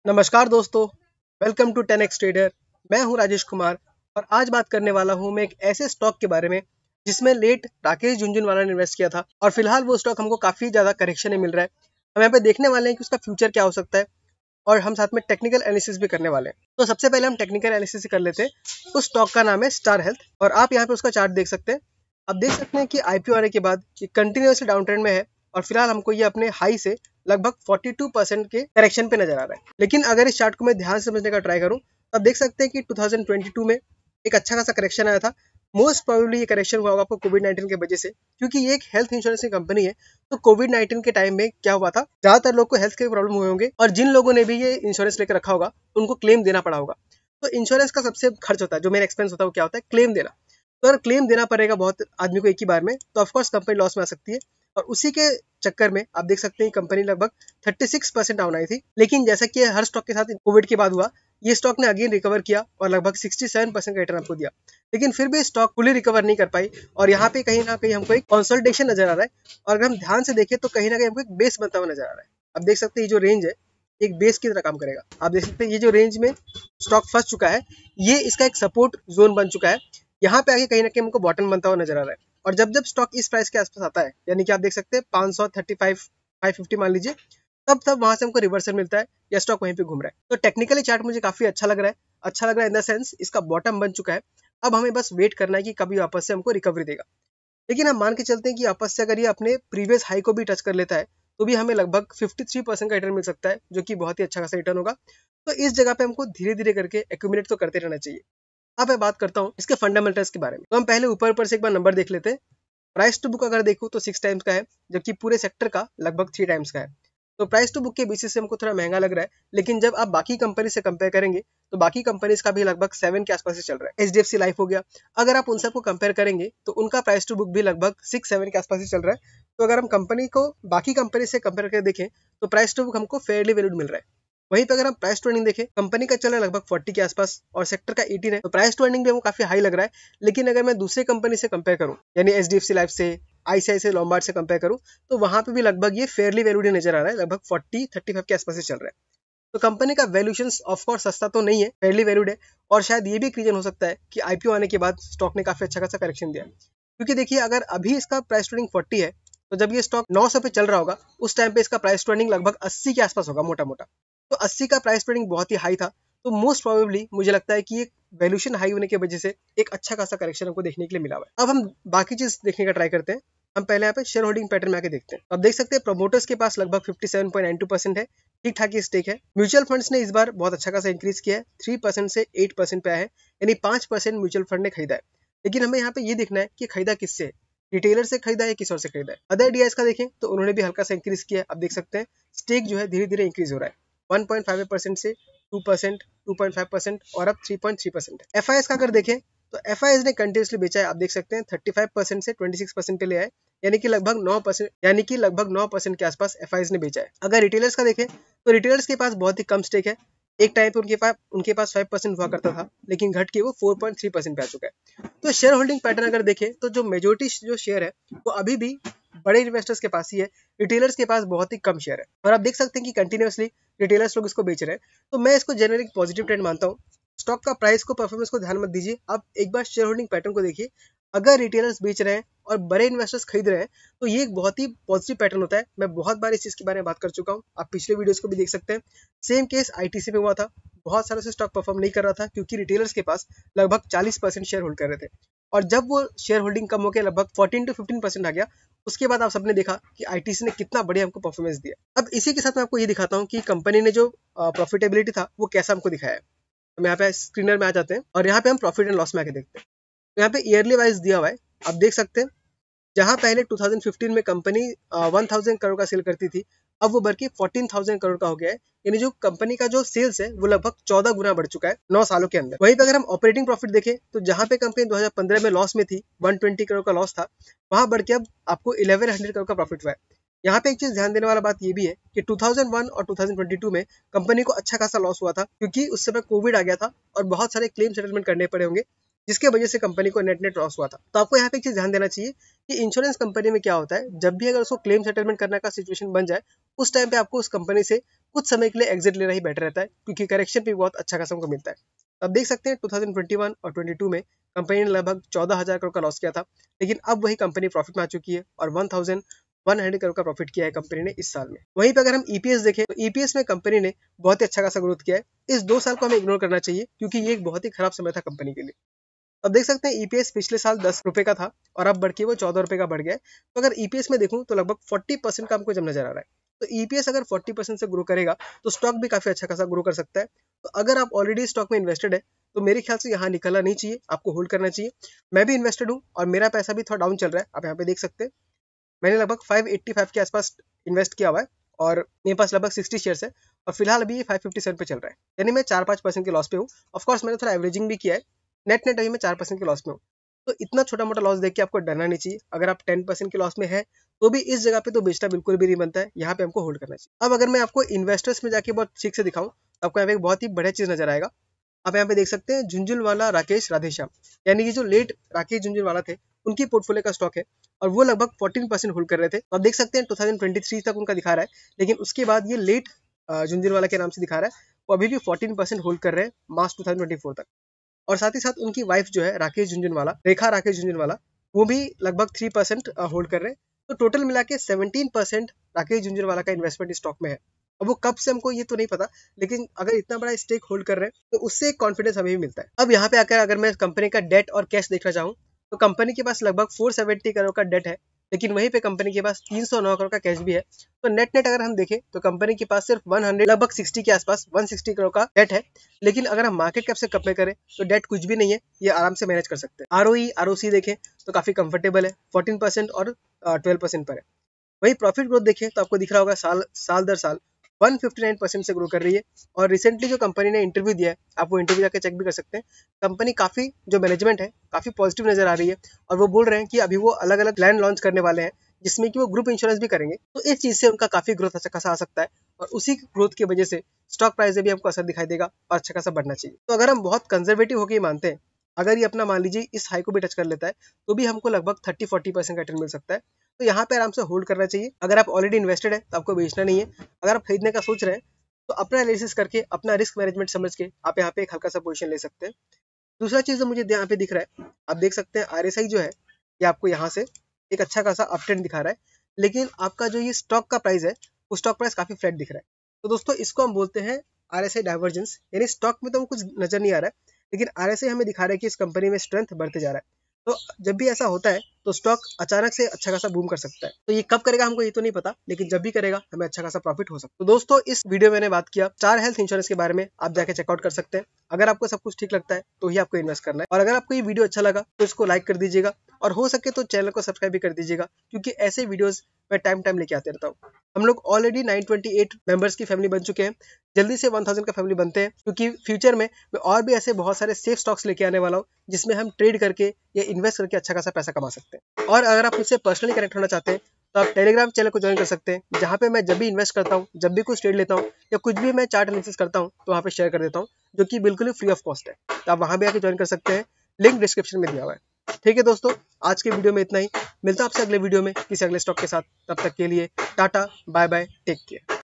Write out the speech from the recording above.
नमस्कार दोस्तों, welcome to 10x trader. मैं हूं राजेश कुमार और आज बात करने वाला हूं मैं एक ऐसे स्टॉक के बारे में जिसमें लेट राकेश झुनझुनवाला ने इन्वेस्ट किया था और फिलहाल वो स्टॉक हमको काफ़ी ज़्यादा करेक्शन में मिल रहा है। हम यहाँ पे देखने वाले हैं कि उसका फ्यूचर क्या हो सकता है और हम साथ में टेक्निकल एनालिसिस भी करने वाले हैं। तो सबसे पहले हम टेक्निकल एनालिसिस कर लेते हैं। उस स्टॉक का नाम है स्टार हेल्थ और आप यहाँ पे उसका चार्ट देख सकते हैं। आप देख सकते हैं कि आईपीओ आने के बाद ये कंटिन्यूसली डाउन ट्रेंड में है और फिलहाल हमको ये अपने हाई से लगभग 42% के करेक्शन पे नजर आ रहा है। लेकिन अगर इस चार्ट को मैं ध्यान से समझने का ट्राई करूं तो आप देख सकते हैं कि 2022 में एक अच्छा खासा करेक्शन आया था। मोस्ट प्रोबेबली ये करेक्शन हुआ होगा आपको कोविड-19 की वजह से, क्योंकि ये एक हेल्थ इंश्योरेंस की कंपनी है। तो कोविड-19 के टाइम में क्या हुआ था, ज्यादातर लोग को हेल्थ के प्रॉब्लम हुए होंगे और जिन लोगों ने भी ये इंश्योरेंस लेकर रखा होगा उनको क्लेम देना पड़ा होगा। तो इंश्योरेंस का सबसे खर्च होता है, जो मेरा एक्सपेंस होता है वो क्या होता है, क्लेम देना। तो अगर क्लेम देना पड़ेगा बहुत आदमी को एक ही बार में तो ऑफकोर्स कंपनी लॉस में आ सकती है और उसी के चक्कर में आप देख सकते हैं कंपनी लगभग 36% डाउन आई थी। लेकिन जैसा कि हर स्टॉक के साथ कोविड के बाद हुआ, ये स्टॉक ने अगेन रिकवर किया और लगभग 67% का रिटर्न आपको दिया। लेकिन फिर भी स्टॉक फुली रिकवर नहीं कर पाई और यहाँ पे कहीं ना कहीं हमको एक कंसोलिडेशन नजर आ रहा है। और अगर हम ध्यान से देखें तो कहीं ना कहीं हमको एक बेस बनता हुआ नजर आ रहा है। आप देख सकते हैं ये जो रेंज है एक बेस की तरह काम करेगा। आप देख सकते हैं ये जो रेंज में स्टॉक फंस चुका है, ये इसका एक सपोर्ट जोन बन चुका है। यहाँ पे आगे कहीं ना कहीं हमको बॉटम बनता हुआ नजर आ रहा है। और जब जब स्टॉक इस प्राइस के आसपास आता है, यानी कि आप देख सकते हैं 535 550 मान लीजिए, तब तब वहां से हमको रिवर्सल मिलता है या स्टॉक वहीं पे घूम रहा है। तो टेक्निकली चार्ट मुझे काफी अच्छा लग रहा है। अच्छा लग रहा है इन द सेंस इसका बॉटम बन चुका है। अब हमें बस वेट करना है कि कभी वापस से हमको रिकवरी देगा। लेकिन हम मान के चलते हैं कि वापस से अगर ये अपने प्रीवियस हाई को भी टच कर लेता है तो भी हमें लगभग 53% का रिटर्न मिल सकता है, जो कि बहुत ही अच्छा खासा रिटर्न होगा। तो इस जगह पे हमको धीरे धीरे करके एक्यूमुलेट तो करते रहना चाहिए। अब मैं बात करता हूँ इसके फंडामेंटल्स के बारे में। तो हम पहले ऊपर से एक बार नंबर देख लेते हैं। प्राइस टू बुक अगर देखूँ तो 6 टाइम्स का है, जबकि पूरे सेक्टर का लगभग 3 टाइम्स का है। तो प्राइस टू बुक के बेसिस से हमको थोड़ा महंगा लग रहा है। लेकिन जब आप बाकी कंपनी से कंपेयर करेंगे तो बाकी कंपनीज का भी लगभग 7 के आसपास ही चल रहा है। एचडीएफसी लाइफ हो गया, अगर आप उन सबको कंपेयर करेंगे तो उनका प्राइस टू बुक भी लगभग 6-7 के आसपास ही चल रहा है। तो अगर हम कंपनी को बाकी कंपनी से कंपेयर करके देखें तो प्राइस टू बुक हमको फेयरली वैल्यूड मिल रहा है। वहीं पे अगर हम प्राइस टू अर्निंग देखें, कंपनी का चल रहा है लगभग 40 के आसपास और सेक्टर का 18 है, तो प्राइस टू अर्निंग भी हमको काफी हाई लग रहा है। लेकिन अगर मैं दूसरे कंपनी से कंपेयर करूं, यानी एचडीएफसी लाइफ से, आईसीआईसीआई लॉम्बार्ड से कंपेयर करूं, तो वहां पे भी लगभग ये फेयरली वैल्यूड नजर आ रहा है, लगभग 40-35 के आसपास ही चल रहा है। तो कंपनी का वैल्यूएशन ऑफकोर्स सस्ता तो नहीं है, फेयरली वैल्यूड है। और शायद ये भी एक रीजन हो सकता है कि आईपीओ आने के बाद स्टॉक ने काफी अच्छा खासा करेक्शन दिया। क्योंकि देखिए अगर अभी इसका प्राइस टू अर्निंग 40 है तो जब ये स्टॉक 900 पे चल रहा होगा उस टाइम पे इसका प्राइस टू अर्निंग लगभग 80 के आसपास होगा मोटा मोटा। तो 80 का प्राइस टू अर्निंग बहुत ही हाई था। तो मोस्ट प्रोबेबली मुझे लगता है कि एक वैल्यूएशन हाई होने की वजह से एक अच्छा खासा करेक्शन हमको देखने के लिए मिला हुआ है। अब हम बाकी चीज देखने का ट्राई करते हैं। हम पहले यहाँ पे शेयर होल्डिंग पैटर्न में आके देखते हैं। अब देख सकते हैं प्रमोटर्स के पास लगभग 57.92% है, ठीक ठाक ही स्टेक है। म्यूचुअल फंड्स ने इस बार बहुत अच्छा खासा इंक्रीज किया है, 3% से 8% पे आया है, यानी 5% म्यूचुअल फंड ने खरीदा है। लेकिन हमें यहाँ पे ये देखना है कि खरीदा किससे है, रिटेलर से खरीदा है या किसी और से खरीदा है। अदर डीआईएस का देखें तो उन्होंने भी हल्का सा इंक्रीज किया है। अब देख सकते हैं स्टेक जो है धीरे धीरे इंक्रीज हो रहा है, 1.58% से 2%, 2.5% और अब 3.3%। एफआईएस का अगर देखें तो एफआईएस ने कंटिन्यूसली बेचा है। आप देख सकते हैं 35% से 26% पे ले आए, यानी कि लगभग 9% के आसपास एफआईएस ने बेचा है। अगर रिटेलर्स का देखें तो रिटेलर्स के पास बहुत ही कम स्टेक है। एक टाइम पे उनके पास 5% हुआ करता था, लेकिन घट के वो 4.3% पे आ चुका है। तो शेयर होल्डिंग पैटर्न अगर देखें तो जो मेजोरिटी जो शेयर है वो अभी भी बड़े इन्वेस्टर्स के पास ही है, रिटेलर्स के पास बहुत ही कम शेयर है। और आप देख सकते हैं कि कंटिन्यूसली रिटेलर्स लोग इसको बेच रहे हैं। तो मैं इसको जेनरिक पॉजिटिव ट्रेंड मानता हूँ। स्टॉक का प्राइस को, परफॉर्मेंस को ध्यान मत दीजिए, आप एक बार शेयर होल्डिंग पैटर्न को देखिए। अगर रिटेलर्स बेच रहे हैं और बड़े इन्वेस्टर्स खरीद रहे हैं तो ये एक बहुत ही पॉजिटिव पैटर्न होता है। मैं बहुत बार इस चीज के बारे में बात कर चुका हूँ, आप पिछले वीडियोस को भी देख सकते हैं। सेम केस आईटीसी में हुआ था, बहुत सालों से स्टॉक परफॉर्म नहीं कर रहा था क्योंकि रिटेलर्स के पास लगभग 40% शेयर होल्ड कर रहे थे। और जब वो शेयर होल्डिंग कम होकर लगभग 14 to 15% आ गया, उसके बाद आप सबने देखा कि आईटीसी ने कितना बढ़िया हमको परफॉर्मेंस दिया। अब इसी के साथ मैं आपको ये दिखाता हूँ कि कंपनी ने जो प्रॉफिटेबिलिटी था वो कैसा हमको दिखाया है। हम यहाँ पे स्क्रीनर में आ जाते हैं और यहाँ पे हम प्रॉफिट एंड लॉस में आके देखते हैं। तो यहाँ पे ईयरली वाइज दिया हुआ है, आप देख सकते हैं। जहां पहले 2015 में कंपनी 1000 करोड़ का सेल करती थी, अब वो बढ़ के 14,000 करोड़ का हो गया है। यानी जो कंपनी का जो सेल्स है वो लगभग 14 गुना बढ़ चुका है 9 सालों के अंदर। वहीं पे अगर हम ऑपरेटिंग प्रॉफिट देखें तो जहां पे कंपनी 2015 में लॉस में थी, 120 करोड़ का लॉस था, वहां बढ़ के अब आपको 1100 करोड़ का प्रॉफिट हुआ है। यहाँ पे एक चीज ध्यान देने वाला बात ये भी है कि 2001 और 2022 में कंपनी को अच्छा खासा लॉस हुआ था, क्योंकि उस समय कोविड आ गया था और बहुत सारे क्लेम सेटलमेंट करने पड़े होंगे, जिसके वजह से कंपनी को नेट लॉस हुआ था। तो आपको यहाँ पे एक चीज ध्यान देना चाहिए कि इंश्योरेंस कंपनी में क्या होता है, जब भी अगर उसको क्लेम सेटलमेंट करने का सिचुएशन बन जाए, उस टाइम पे आपको उस कंपनी से कुछ समय के लिए एग्जिट लेना ही बेटर रहता है, क्योंकि करेक्शन भी बहुत अच्छा खासा हमको मिलता है। अब देख सकते हैं 2021 और 22 में कंपनी ने लगभग 14,000 करोड़ का लॉस किया था, लेकिन अब वही कंपनी प्रॉफिट में आ चुकी है और 1100 करोड़ का प्रॉफिट किया है कंपनी ने इस साल में। वहीं पे अगर हम ईपीएस देखें तो ईपीएस में कंपनी ने बहुत ही अच्छा खासा ग्रोथ किया है। इस 2 साल को हमें इग्नोर करना चाहिए, क्योंकि ये एक बहुत ही खराब समय था कंपनी के लिए। अब देख सकते हैं ईपीएस पिछले साल 10 रुपए का था और अब बढ़ के वो 14 रुपए का बढ़ गया है। तो अगर ईपीएस में देखूं तो लगभग 40% का हमको जब नजर आ रहा है। तो ईपीएस अगर 40% से ग्रो करेगा तो स्टॉक भी काफी अच्छा खासा ग्रो कर सकता है। तो अगर आप ऑलरेडी स्टॉक में इन्वेस्टेड है तो मेरे ख्याल से यहाँ निकलना नहीं चाहिए, आपको होल्ड करना चाहिए। मैं भी इन्वेस्टेड हूँ और मेरा पैसा भी थोड़ा डाउन चल रहा है, आप यहाँ पे देख सकते हैं। मैंने लगभग 585 के आसपास इन्वेस्ट किया हुआ है और मेरे पास लगभग 60 शेयर्स है और फिलहाल अभी ये 557 पे चल रहा है, यानी मैं 4-5% के लॉस पे हूँ। ऑफकोर्स मैंने थोड़ा एवरेजिंग भी किया है, नेट नेट अभी मैं 4% के लॉस में हूँ। तो इतना छोटा मोटा लॉस देख के आपको डरना नहीं चाहिए। अगर आप 10% के लॉस में है तो भी इस जगह पे तो बेचना बिल्कुल भी नहीं बनता है, यहाँ पे हमको होल्ड करना चाहिए। अब अगर मैं आपको इन्वेस्टर्स में जाके बहुत ठीक से दिखाऊं तो आपको यहाँ पे एक बहुत ही बढ़िया चीज नजर आएगा। आप यहाँ पे देख सकते हैं झुंझुनवाला राकेश राधेश्याम, यानी कि जो लेट राकेश झुंझुनवाला थे उनकी पोर्टफोलियो का स्टॉक है और वो लगभग 14% होल्ड कर रहे थे। तो आप देख सकते हैं 2023 तक उनका दिखा रहा है, लेकिन उसके बाद ये लेट झुंझुनवाला के नाम से दिखा रहा है, वो अभी भी 14% होल्ड कर रहे हैं मार्च 2024 तक। और साथ ही साथ उनकी वाइफ जो है राकेश झुंझुनवाला, रेखा राकेश झुंझुनवाला, वो भी लगभग 3% होल्ड कर रहे हैं। तो टोटल मिला के 17% राकेश झुंझुनवाला का इन्वेस्टमेंट स्टॉक में है। अब वो कब से हमको ये तो नहीं पता, लेकिन अगर इतना बड़ा स्टेक होल्ड कर रहे हैं तो उससे एक कॉन्फिडेंस हमें भी मिलता है। अब यहाँ पे आकर अगर मैं कंपनी का डेट और कैश देखना चाहूँ तो कंपनी के पास लगभग 470 करोड़ का डेट है, लेकिन वहीं पे कंपनी के पास 309 करोड़ का कैश भी है। तो नेट नेट अगर हम देखें तो कंपनी के पास सिर्फ 100 लगभग 60 के आसपास 160 करोड़ का डेट है। लेकिन अगर हम मार्केट कैप से कंपेयर करें तो डेट कुछ भी नहीं है, ये आराम से मैनेज कर सकते हैं। आरओई आरओसी देखें तो काफी कंफर्टेबल है, 14% और 12% पर है। वही प्रॉफिट ग्रोथ देखें तो आपको दिख रहा होगा साल साल दर साल 159% से ग्रो कर रही है। और रिसेंटली जो कंपनी ने इंटरव्यू दिया है, आप वो इंटरव्यू जाकर चेक भी कर सकते हैं। कंपनी काफी जो मैनेजमेंट है काफी पॉजिटिव नजर आ रही है और वो बोल रहे हैं कि अभी वो अलग अलग प्लान लॉन्च करने वाले हैं जिसमें कि वो ग्रुप इंश्योरेंस भी करेंगे। तो इस चीज से उनका काफी ग्रोथ अच्छा खासा आ सकता है और उसी ग्रोथ की वजह से स्टॉक प्राइस में भी हमको असर दिखाई देगा और अच्छा खासा बढ़ना चाहिए। तो अगर हम बहुत कंजर्वेटिव होकर मानते हैं, अगर ये अपना मान लीजिए इस हाई को भी टच कर लेता है तो भी हमको लगभग 30-40% का रिटर्न मिल सकता है। तो यहाँ पे आराम से होल्ड करना चाहिए। अगर आप ऑलरेडी इन्वेस्टेड है तो आपको बेचना नहीं है। अगर आप खरीदने का सोच रहे हैं तो अपना एनालिसिस करके अपना रिस्क मैनेजमेंट समझ के आप यहाँ पे एक हल्का सा पोजीशन ले सकते हैं। दूसरा चीज जो मुझे यहाँ पे दिख रहा है, आप देख सकते हैं आरएसआई जो है ये आपको यहाँ से एक अच्छा खासा अप ट्रेंड दिखा रहा है, लेकिन आपका जो ये स्टॉक का प्राइस है वो स्टॉक प्राइस काफी फ्लैट दिख रहा है। तो दोस्तों इसको हम बोलते हैं आरएसआई डाइवर्जेंस, यानी स्टॉक में तो कुछ नजर नहीं आ रहा है, लेकिन आरएसआई हमें दिखा रहा है कि इस कंपनी में स्ट्रेंथ बढ़ते जा रहा है। तो जब भी ऐसा होता है तो स्टॉक अचानक से अच्छा खासा बूम कर सकता है। तो ये कब करेगा हमको ये तो नहीं पता, लेकिन जब भी करेगा हमें अच्छा खासा प्रॉफिट हो सकता है। तो दोस्तों इस वीडियो में मैंने बात किया 4 हेल्थ इंश्योरेंस के बारे में, आप जाके चेकआउट कर सकते हैं। अगर आपको सब कुछ ठीक लगता है तो ही आपको इन्वेस्ट करना है। और अगर आपको ये वीडियो अच्छा लगा तो इसको लाइक कर दीजिएगा और हो सके तो चैनल को सब्सक्राइब भी कर दीजिएगा, क्योंकि ऐसे वीडियोस मैं टाइम लेके आते रहता हूँ। हम लोग ऑलरेडी 928 मेंबर्स की फैमिली बन चुके हैं, जल्दी से 1000 का फैमिली बनते हैं, क्योंकि फ्यूचर में मैं और भी ऐसे बहुत सारे सेफ स्टॉक्स लेके आने वाला हूँ जिसमें हम ट्रेड करके या इन्वेस्ट करके अच्छा खासा पैसा कमा सकते हैं। और अगर आप मुझसे पर्सनली कनेक्ट होना चाहते हैं तो आप टेलीग्राम चैनल को ज्वाइन कर सकते हैं, जहाँ पे मैं जब भी इन्वेस्ट करता हूँ, जब भी कुछ ट्रेड लेता हूँ या कुछ भी मैं चार्ट एनालिसिस करता हूँ तो वहाँ पे शेयर कर देता हूँ, जो कि बिल्कुल ही फ्री ऑफ कॉस्ट है। तो आप वहाँ भी आके ज्वाइन कर सकते हैं, लिंक डिस्क्रिप्शन में दिया हुआ है। ठीक है दोस्तों, आज के वीडियो में इतना ही। मिलता हूं आपसे अगले वीडियो में किसी अगले स्टॉक के साथ। तब तक के लिए tata bye bye, take care.